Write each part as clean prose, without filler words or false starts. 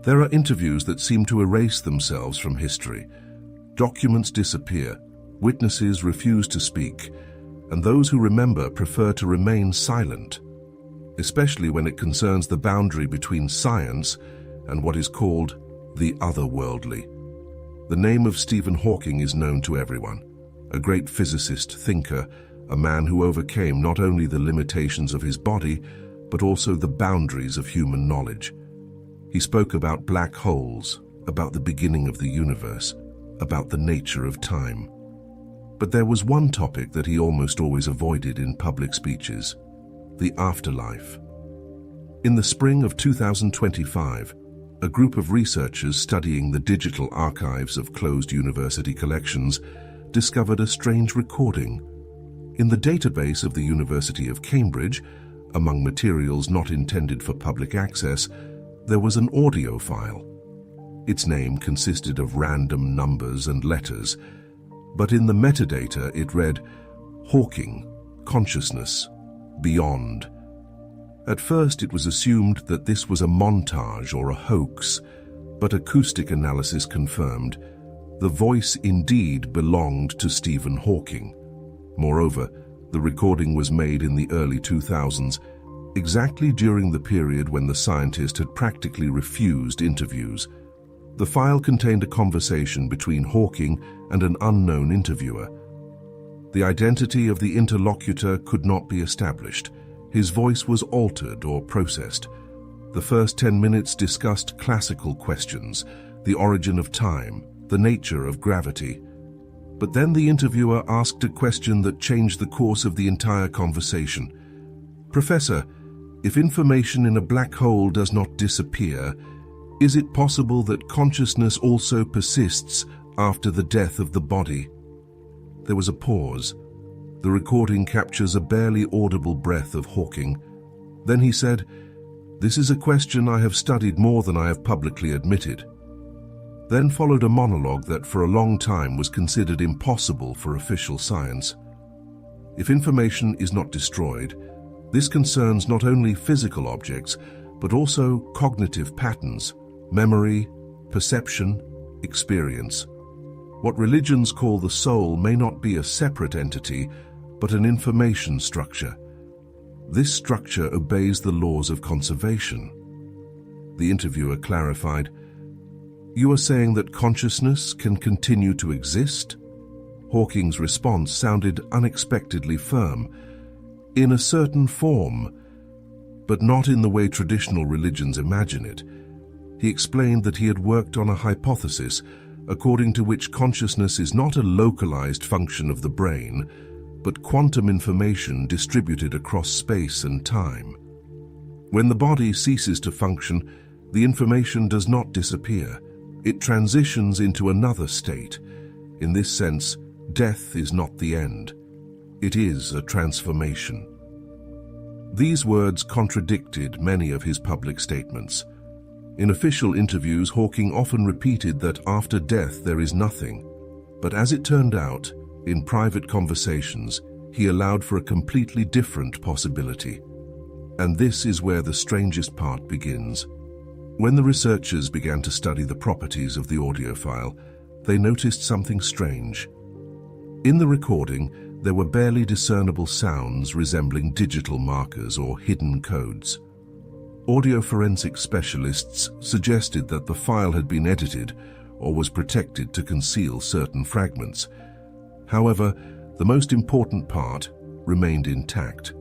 There are interviews that seem to erase themselves from history. Documents disappear, witnesses refuse to speak, and those who remember prefer to remain silent, especially when it concerns the boundary between science and what is called the otherworldly. The name of Stephen Hawking is known to everyone, a great physicist, thinker, a man who overcame not only the limitations of his body, but also the boundaries of human knowledge. He spoke about black holes, about the beginning of the universe, about the nature of time. But there was one topic that he almost always avoided in public speeches: the afterlife. In the spring of 2025, a group of researchers studying the digital archives of closed university collections discovered a strange recording. In the database of the University of Cambridge, among materials not intended for public access, there was an audio file. Its name consisted of random numbers and letters, but in the metadata it read, "Hawking, consciousness, beyond." At first it was assumed that this was a montage or a hoax, but acoustic analysis confirmed the voice indeed belonged to Stephen Hawking. Moreover, the recording was made in the early 2000s, exactly during the period when the scientist had practically refused interviews. The file contained a conversation between Hawking and an unknown interviewer. The identity of the interlocutor could not be established. His voice was altered or processed. The first 10 minutes discussed classical questions, the origin of time, the nature of gravity. But then the interviewer asked a question that changed the course of the entire conversation. "Professor, if information in a black hole does not disappear, is it possible that consciousness also persists after the death of the body?" There was a pause. The recording captures a barely audible breath of Hawking. Then he said, "This is a question I have studied more than I have publicly admitted." Then followed a monologue that for a long time was considered impossible for official science. If information is not destroyed, this concerns not only physical objects, but also cognitive patterns, memory, perception, experience. What religions call the soul may not be a separate entity, but an information structure. This structure obeys the laws of conservation. The interviewer clarified, "You are saying that consciousness can continue to exist?" Hawking's response sounded unexpectedly firm. "In a certain form, but not in the way traditional religions imagine it." He explained that he had worked on a hypothesis according to which consciousness is not a localized function of the brain, but quantum information distributed across space and time. When the body ceases to function, the information does not disappear. It transitions into another state. In this sense, death is not the end. It is a transformation. These words contradicted many of his public statements. In official interviews, Hawking often repeated that after death there is nothing. But as it turned out, in private conversations, he allowed for a completely different possibility. And this is where the strangest part begins. When the researchers began to study the properties of the audio file, they noticed something strange. In the recording, there were barely discernible sounds resembling digital markers or hidden codes. Audio forensic specialists suggested that the file had been edited or was protected to conceal certain fragments. However, the most important part remained intact.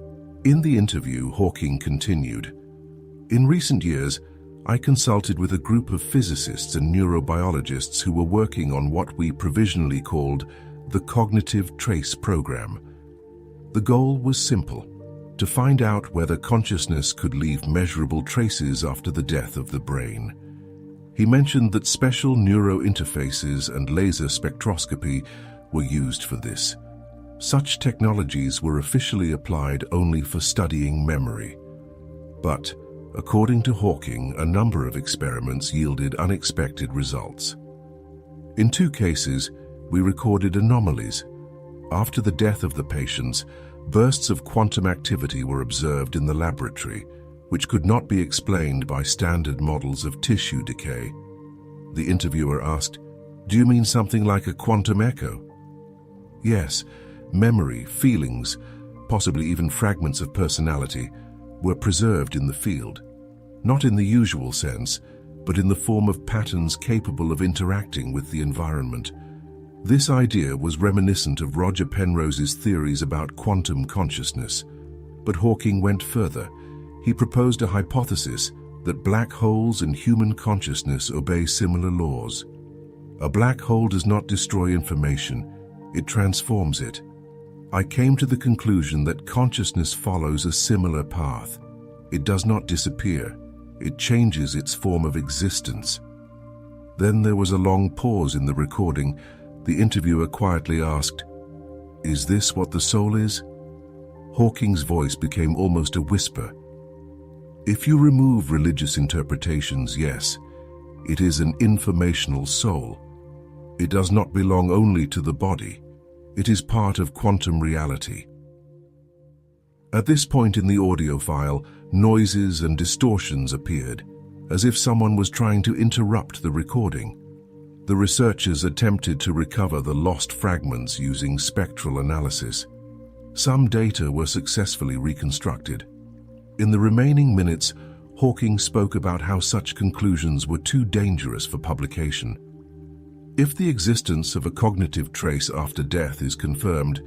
In the interview, Hawking continued, "In recent years, I consulted with a group of physicists and neurobiologists who were working on what we provisionally called the Cognitive Trace Program. The goal was simple: to find out whether consciousness could leave measurable traces after the death of the brain." He mentioned that special neurointerfaces and laser spectroscopy were used for this. Such technologies were officially applied only for studying memory. But, according to Hawking, a number of experiments yielded unexpected results. In 2 cases, we recorded anomalies. After the death of the patients, bursts of quantum activity were observed in the laboratory, which could not be explained by standard models of tissue decay. The interviewer asked, "Do you mean something like a quantum echo?" Yes, memory, feelings, possibly even fragments of personality, were preserved in the field, not in the usual sense, but in the form of patterns capable of interacting with the environment. This idea was reminiscent of Roger Penrose's theories about quantum consciousness, but Hawking went further. He proposed a hypothesis that black holes and human consciousness obey similar laws. A black hole does not destroy information, it transforms it. I came to the conclusion that consciousness follows a similar path. It does not disappear, it changes its form of existence. Then there was a long pause in the recording. The interviewer quietly asked, "Is this what the soul is?" Hawking's voice became almost a whisper. "If you remove religious interpretations, yes, it is an informational soul. It does not belong only to the body. It is part of quantum reality." At this point in the audio file, noises and distortions appeared, as if someone was trying to interrupt the recording. The researchers attempted to recover the lost fragments using spectral analysis. Some data were successfully reconstructed. In the remaining minutes, Hawking spoke about how such conclusions were too dangerous for publication. If the existence of a cognitive trace after death is confirmed,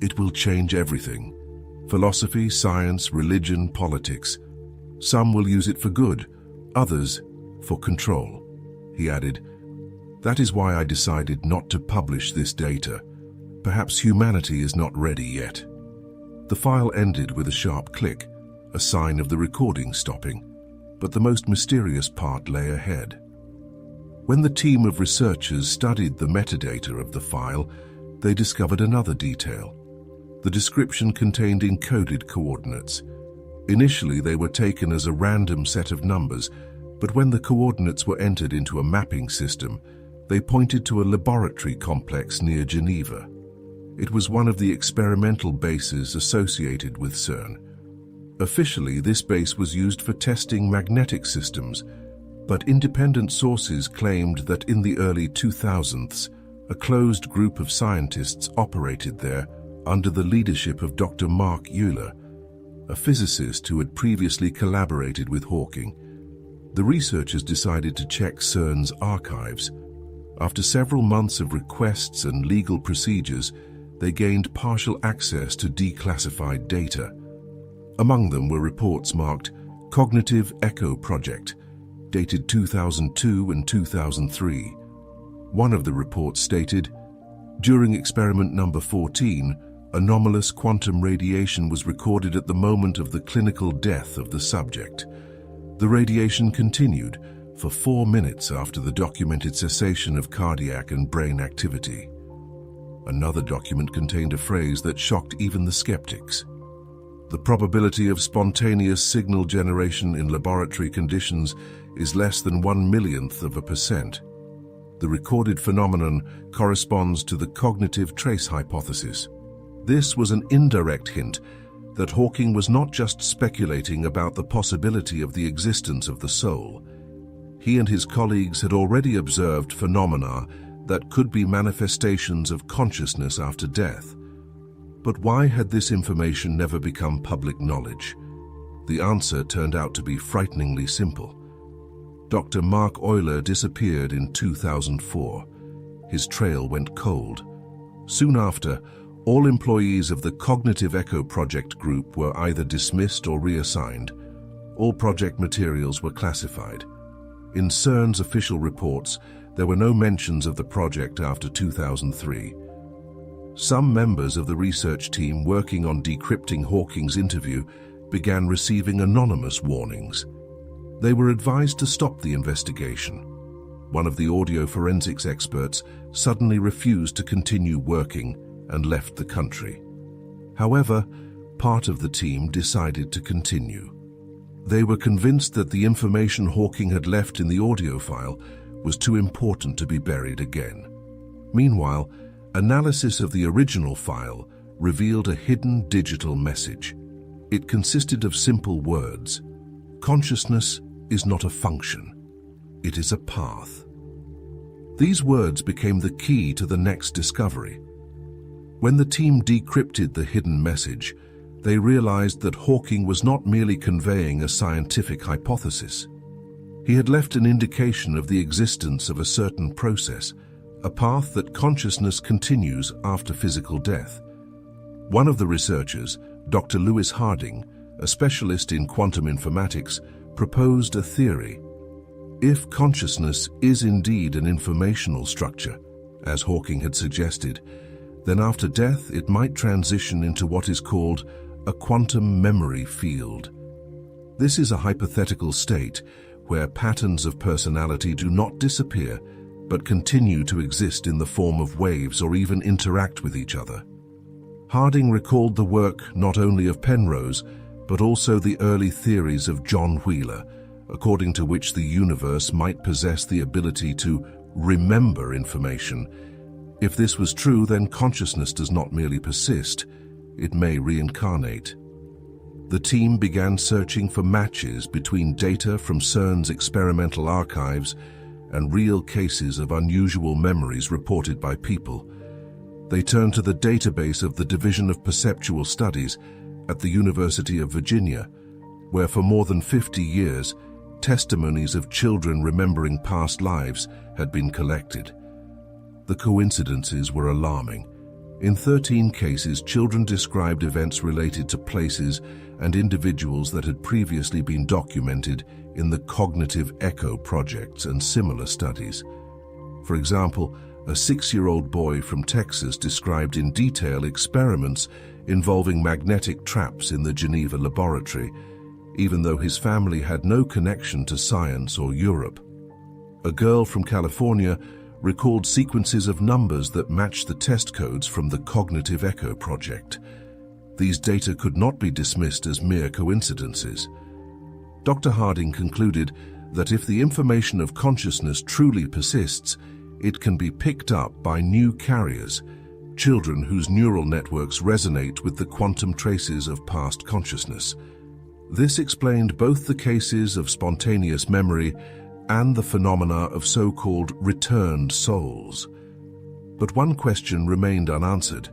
it will change everything. Philosophy, science, religion, politics. Some will use it for good, others for control. He added, "That is why I decided not to publish this data. Perhaps humanity is not ready yet." The file ended with a sharp click, a sign of the recording stopping, but the most mysterious part lay ahead. When the team of researchers studied the metadata of the file, they discovered another detail. The description contained encoded coordinates. Initially, they were taken as a random set of numbers, but when the coordinates were entered into a mapping system, they pointed to a laboratory complex near Geneva. It was one of the experimental bases associated with CERN. Officially, this base was used for testing magnetic systems, but independent sources claimed that in the early 2000s, a closed group of scientists operated there under the leadership of Dr. Mark Euler, a physicist who had previously collaborated with Hawking. The researchers decided to check CERN's archives. After several months of requests and legal procedures, they gained partial access to declassified data. Among them were reports marked Cognitive Echo Project, dated 2002 and 2003. One of the reports stated, "During experiment number 14, anomalous quantum radiation was recorded at the moment of the clinical death of the subject. The radiation continued for 4 minutes after the documented cessation of cardiac and brain activity." Another document contained a phrase that shocked even the skeptics. "The probability of spontaneous signal generation in laboratory conditions is less than 1/1,000,000%. The recorded phenomenon corresponds to the cognitive trace hypothesis." This was an indirect hint that Hawking was not just speculating about the possibility of the existence of the soul. He and his colleagues had already observed phenomena that could be manifestations of consciousness after death. But why had this information never become public knowledge? The answer turned out to be frighteningly simple. Dr. Mark Euler disappeared in 2004. His trail went cold. Soon after, all employees of the Cognitive Echo Project group were either dismissed or reassigned. All project materials were classified. In CERN's official reports, there were no mentions of the project after 2003. Some members of the research team working on decrypting Hawking's interview began receiving anonymous warnings. They were advised to stop the investigation. One of the audio forensics experts suddenly refused to continue working and left the country. However, part of the team decided to continue. They were convinced that the information Hawking had left in the audio file was too important to be buried again. Meanwhile, analysis of the original file revealed a hidden digital message. It consisted of simple words, Consciousness is not a function, it is a path. These words became the key to the next discovery. When the team decrypted the hidden message, they realized that Hawking was not merely conveying a scientific hypothesis. He had left an indication of the existence of a certain process, a path that consciousness continues after physical death. One of the researchers, Dr. Lewis Harding, a specialist in quantum informatics, proposed a theory. If consciousness is indeed an informational structure, as Hawking had suggested, then after death it might transition into what is called a quantum memory field. This is a hypothetical state where patterns of personality do not disappear but continue to exist in the form of waves or even interact with each other. Harding recalled the work not only of Penrose, but also the early theories of John Wheeler, according to which the universe might possess the ability to remember information. If this was true, then consciousness does not merely persist, it may reincarnate. The team began searching for matches between data from CERN's experimental archives and real cases of unusual memories reported by people. They turned to the database of the Division of Perceptual Studies at the University of Virginia, where for more than 50 years, testimonies of children remembering past lives had been collected. The coincidences were alarming. In 13 cases, children described events related to places and individuals that had previously been documented in the cognitive echo projects and similar studies. For example, a 6-year-old boy from Texas described in detail experiments involving magnetic traps in the Geneva laboratory, even though his family had no connection to science or Europe. A girl from California recalled sequences of numbers that matched the test codes from the Cognitive Echo project. These data could not be dismissed as mere coincidences. Dr. Harding concluded that if the information of consciousness truly persists, it can be picked up by new carriers, children whose neural networks resonate with the quantum traces of past consciousness. This explained both the cases of spontaneous memory and the phenomena of so-called returned souls. But one question remained unanswered.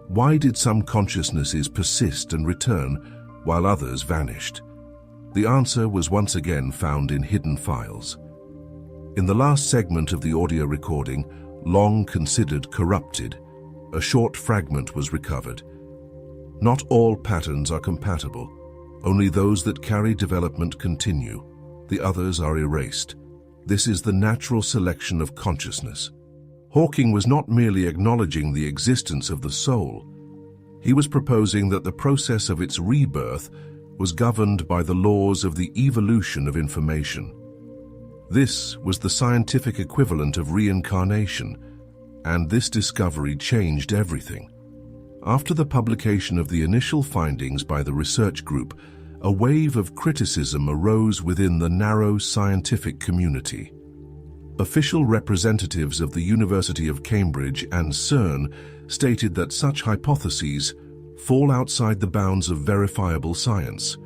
Why did some consciousnesses persist and return while others vanished? The answer was once again found in hidden files. In the last segment of the audio recording, long considered corrupted, a short fragment was recovered. Not all patterns are compatible. Only those that carry development continue. The others are erased. This is the natural selection of consciousness. Hawking was not merely acknowledging the existence of the soul. He was proposing that the process of its rebirth was governed by the laws of the evolution of information. This was the scientific equivalent of reincarnation, and this discovery changed everything. After the publication of the initial findings by the research group, a wave of criticism arose within the narrow scientific community. Official representatives of the University of Cambridge and CERN stated that such hypotheses fall outside the bounds of verifiable science.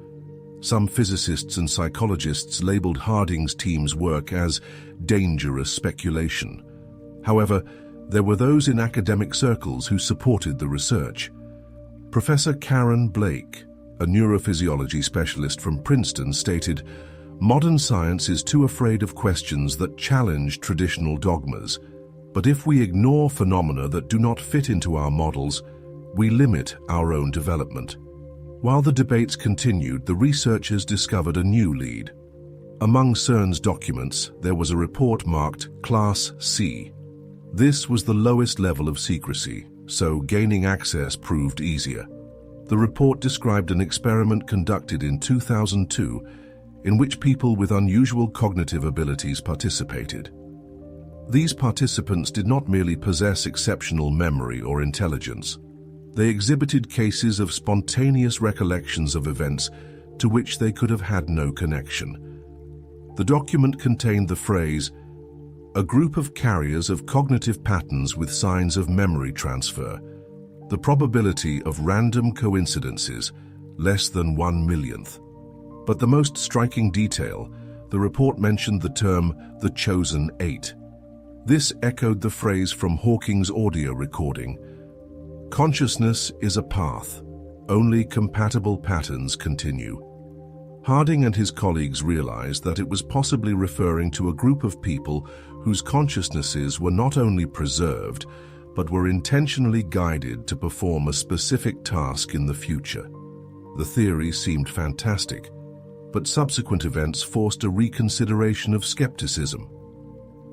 Some physicists and psychologists labeled Harding's team's work as dangerous speculation. However, there were those in academic circles who supported the research. Professor Karen Blake, a neurophysiology specialist from Princeton, stated, "Modern science is too afraid of questions that challenge traditional dogmas. But if we ignore phenomena that do not fit into our models, we limit our own development." While the debates continued, the researchers discovered a new lead. Among CERN's documents, there was a report marked Class C. This was the lowest level of secrecy, so gaining access proved easier. The report described an experiment conducted in 2002 in which people with unusual cognitive abilities participated. These participants did not merely possess exceptional memory or intelligence. They exhibited cases of spontaneous recollections of events to which they could have had no connection. The document contained the phrase, "A group of carriers of cognitive patterns with signs of memory transfer. The probability of random coincidences, less than 1 millionth." But the most striking detail, the report mentioned the term the chosen eight. This echoed the phrase from Hawking's audio recording. Consciousness is a path. Only compatible patterns continue. Harding and his colleagues realized that it was possibly referring to a group of people whose consciousnesses were not only preserved, but were intentionally guided to perform a specific task in the future. The theory seemed fantastic, but subsequent events forced a reconsideration of skepticism.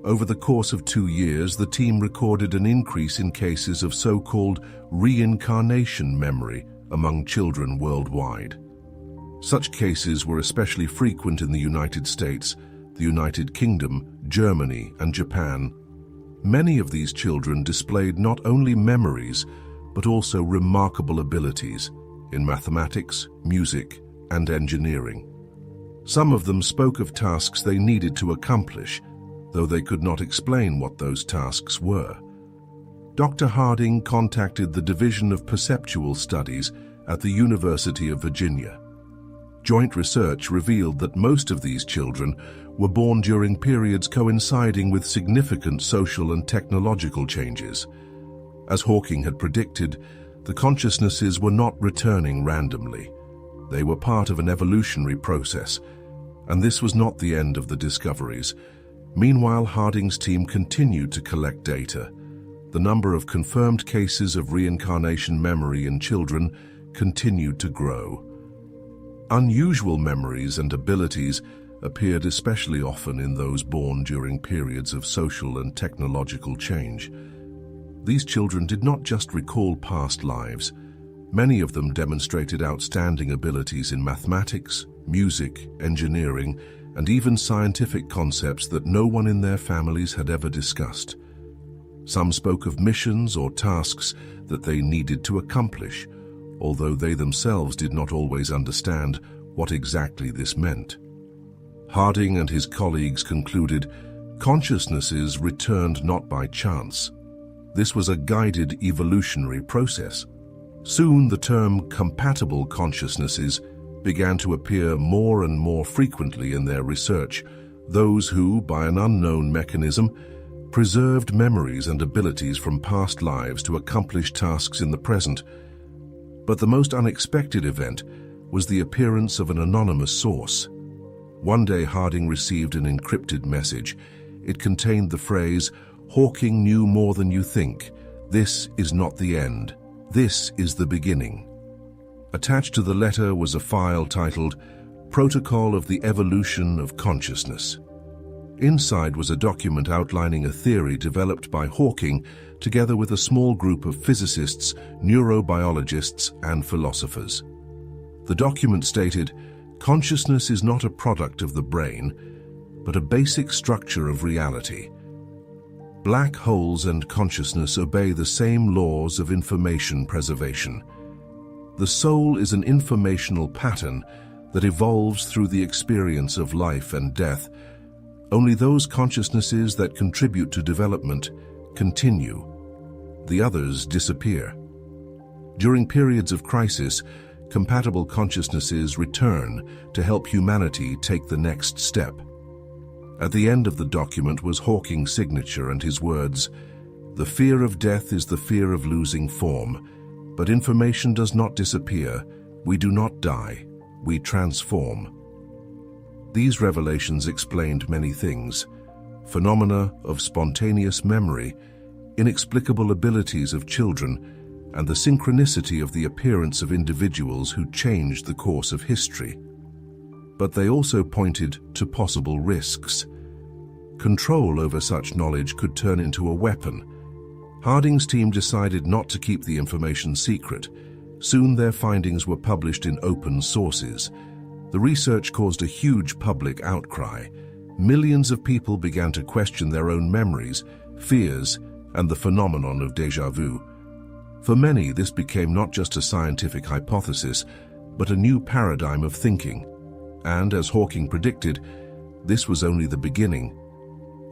Over the course of 2 years, the team recorded an increase in cases of so-called reincarnation memory among children worldwide. Such cases were especially frequent in the United States, the United Kingdom, Germany, and Japan. Many of these children displayed not only memories, but also remarkable abilities in mathematics, music, and engineering. Some of them spoke of tasks they needed to accomplish, though they could not explain what those tasks were. Dr. Harding contacted the Division of Perceptual Studies at the University of Virginia. Joint research revealed that most of these children were born during periods coinciding with significant social and technological changes. As Hawking had predicted, the consciousnesses were not returning randomly. They were part of an evolutionary process, and this was not the end of the discoveries. Meanwhile, Harding's team continued to collect data. The number of confirmed cases of reincarnation memory in children continued to grow. Unusual memories and abilities appeared especially often in those born during periods of social and technological change. These children did not just recall past lives. Many of them demonstrated outstanding abilities in mathematics, music, engineering, and even scientific concepts that no one in their families had ever discussed. Some spoke of missions or tasks that they needed to accomplish, although they themselves did not always understand what exactly this meant. Harding and his colleagues concluded consciousnesses returned not by chance. This was a guided evolutionary process. Soon the term compatible consciousnesses began to appear more and more frequently in their research, those who, by an unknown mechanism, preserved memories and abilities from past lives to accomplish tasks in the present. But the most unexpected event was the appearance of an anonymous source. One day Harding received an encrypted message. It contained the phrase, "Hawking knew more than you think. This is not the end. This is the beginning." Attached to the letter was a file titled Protocol of the Evolution of Consciousness. Inside was a document outlining a theory developed by Hawking together with a small group of physicists, neurobiologists, and philosophers. The document stated, "Consciousness is not a product of the brain, but a basic structure of reality. Black holes and consciousness obey the same laws of information preservation. The soul is an informational pattern that evolves through the experience of life and death. Only those consciousnesses that contribute to development continue. The others disappear. During periods of crisis, compatible consciousnesses return to help humanity take the next step." At the end of the document was Hawking's signature and his words, "The fear of death is the fear of losing form, but information does not disappear. We do not die. We transform." These revelations explained many things: phenomena of spontaneous memory, inexplicable abilities of children, and the synchronicity of the appearance of individuals who changed the course of history. But they also pointed to possible risks. Control over such knowledge could turn into a weapon. Harding's team decided not to keep the information secret. Soon their findings were published in open sources. The research caused a huge public outcry. Millions of people began to question their own memories, fears, and the phenomenon of déjà vu. For many, this became not just a scientific hypothesis, but a new paradigm of thinking. And, as Hawking predicted, this was only the beginning.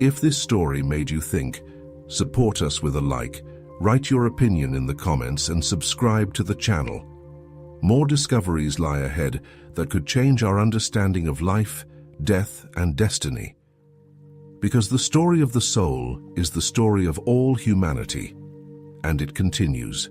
If this story made you think, support us with a like, write your opinion in the comments, and subscribe to the channel. more discoveries lie ahead that could change our understanding of life, death, and destiny. Because the story of the soul is the story of all humanity, and it continues.